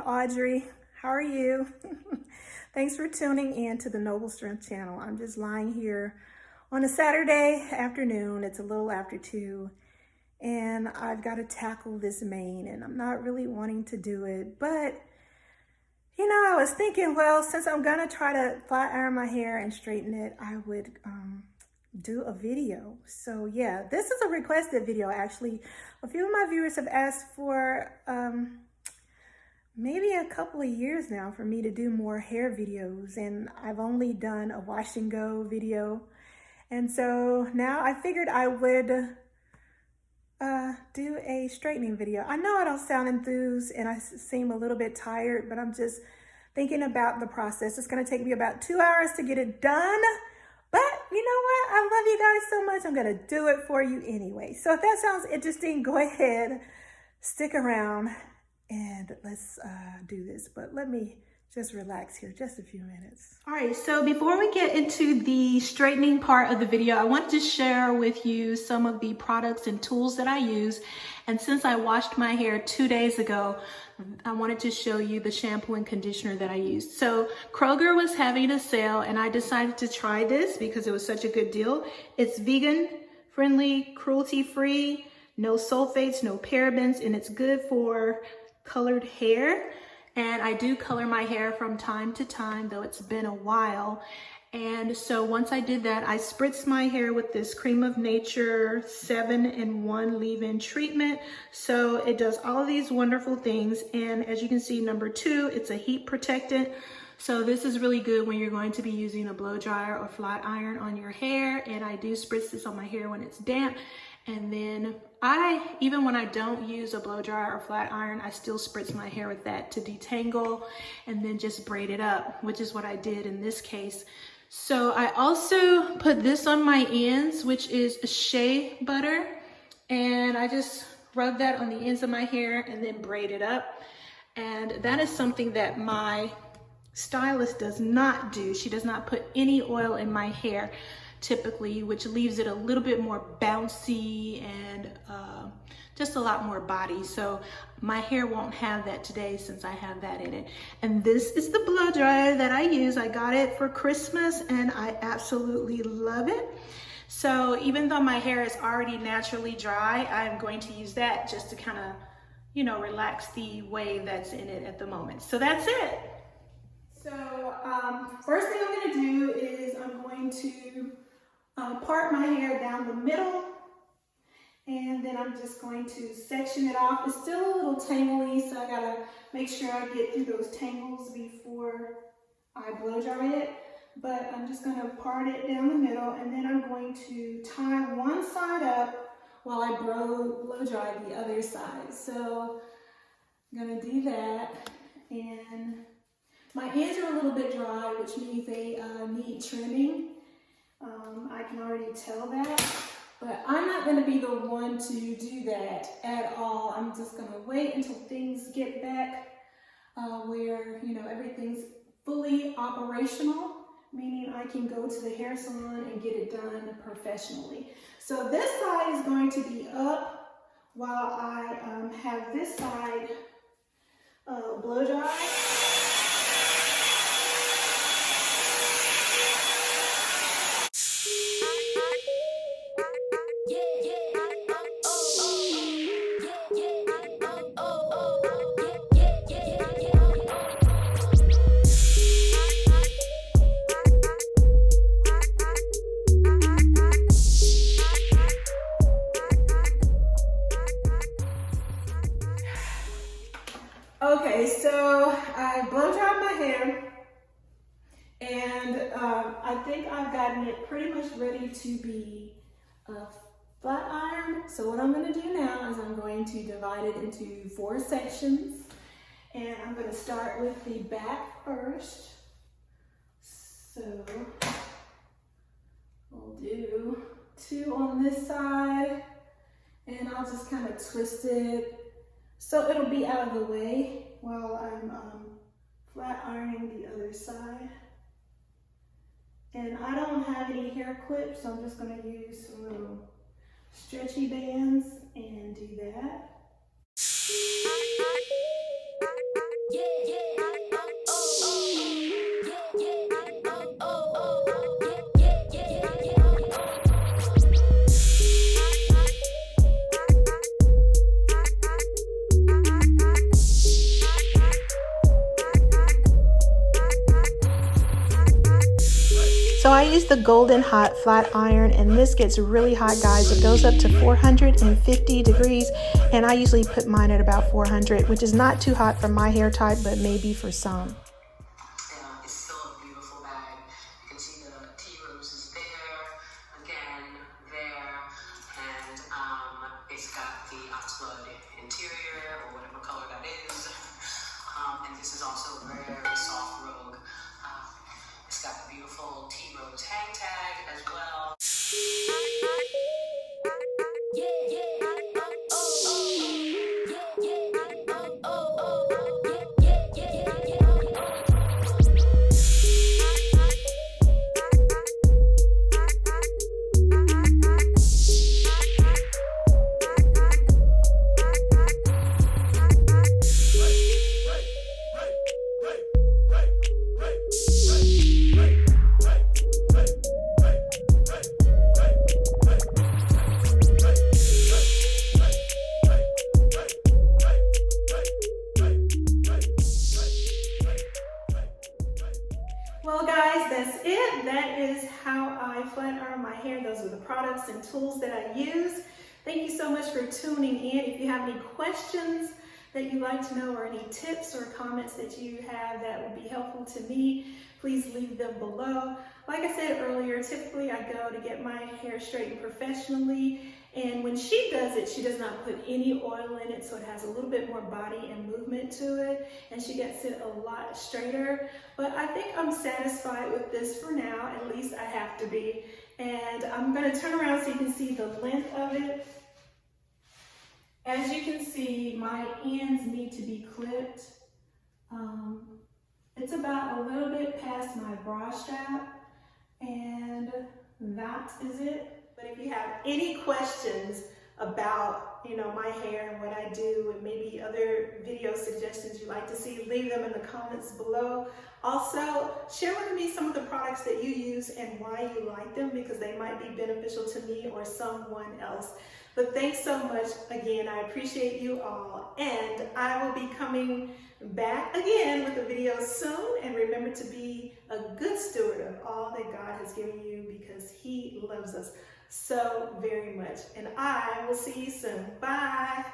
Audrey. How are you? Thanks for tuning in to the Noble Strength channel. I'm just lying here on a Saturday afternoon. It's a little after 2 and I've got to tackle this mane and I'm not really wanting to do it, but you know, I was thinking, well, since I'm gonna try to flat iron my hair and straighten it, I would do a video. So yeah, this is a requested video actually. A few of my viewers have asked for maybe a couple of years now for me to do more hair videos, and I've only done a wash and go video. And so now I figured I would do a straightening video. I know I don't sound enthused and I seem a little bit tired, but I'm just thinking about the process. It's gonna take me about 2 hours to get it done. But you know what? I love you guys so much. I'm gonna do it for you anyway. So if that sounds interesting, go ahead, stick around, and let's do this. But let me just relax here just a few minutes. All right, so before we get into the straightening part of the video, I want to share with you some of the products and tools that I use. And since I washed my hair 2 days ago, I wanted to show you the shampoo and conditioner that I used. So Kroger was having a sale and I decided to try this because it was such a good deal. It's vegan friendly, cruelty free, no sulfates, no parabens, and it's good for colored hair. And I do color my hair from time to time, though it's been a while. And so once I did that, I spritzed my hair with this Cream of Nature 7-in-1 leave-in treatment. So it does all of these wonderful things. And as you can see, number 2, it's a heat protectant. So this is really good when you're going to be using a blow dryer or flat iron on your hair. And I do spritz this on my hair when it's damp. And then even when I don't use a blow dryer or flat iron, I still spritz my hair with that to detangle and then just braid it up, which is what I did in this case. So I also put this on my ends, which is shea butter. And I just rub that on the ends of my hair and then braid it up. And that is something that my stylist does not do. She does not put any oil in my hair typically, which leaves it a little bit more bouncy and just a lot more body. So my hair won't have that today since I have that in it. And this is the blow dryer that I use. I got it for Christmas and I absolutely love it. So even though my hair is already naturally dry, I'm going to use that just to kind of, you know, relax the wave that's in it at the moment. So that's it. So first thing I'm going to do is I'm going to part my hair down the middle, and then I'm just going to section it off. It's still a little tangly, so I gotta make sure I get through those tangles before I blow dry it. But I'm just gonna part it down the middle, and then I'm going to tie one side up while I blow dry the other side. So I'm gonna do that, and my ends are a little bit dry, which means they need trimming. I can already tell that, but I'm not going to be the one to do that at all. I'm just going to wait until things get back where, you know, everything's fully operational, meaning I can go to the hair salon and get it done professionally. So this side is going to be up while I have this side blow dry. Okay, so I blow dried my hair, and I think I've gotten it pretty much ready to be flat ironed. So what I'm going to do now is I'm going to divide it into 4 sections, and I'm going to start with the back first. So we'll do 2 on this side, and I'll just kind of twist it so it'll be out of the way while I'm flat ironing the other side. And I don't have any hair clips, so I'm just going to use some little stretchy bands and do that. So I use the Golden Hot flat iron, and this gets really hot, guys. It goes up to 450 degrees, and I usually put mine at about 400, which is not too hot for my hair type, but maybe for some. It's still a beautiful bag. You can see the tea roses there, again, there, and it's got the oxblood interior, or whatever color that is. And this is also a very soft rogue. It's got the beautiful tea rose hang tag as well. Well guys, that's it. That is how I flat iron my hair. Those are the products and tools that I use. Thank you so much for tuning in. If you have any questions that you'd like to know, or any tips or comments that you have that would be helpful to me, please leave them below. Like I said earlier, typically I go to get my hair straightened professionally, and when she does it, she does not put any oil in it, so it has a little bit more body and movement to it, and she gets it a lot straighter. But I think I'm satisfied with this for now. At least I have to be. And I'm going to turn around so you can see the length of it. As you can see, my ends need to be clipped. It's about a little bit past my bra strap, and that is it. But if you have any questions about, my hair and what I do, and maybe other video suggestions you'd like to see, leave them in the comments below. Also, share with me some of the products that you use and why you like them, because they might be beneficial to me or someone else. But thanks so much again. I appreciate you all, and I will be coming back again with a video soon. And remember to be a good steward of all that God has given you, because He loves us so very much. And I will see you soon. Bye.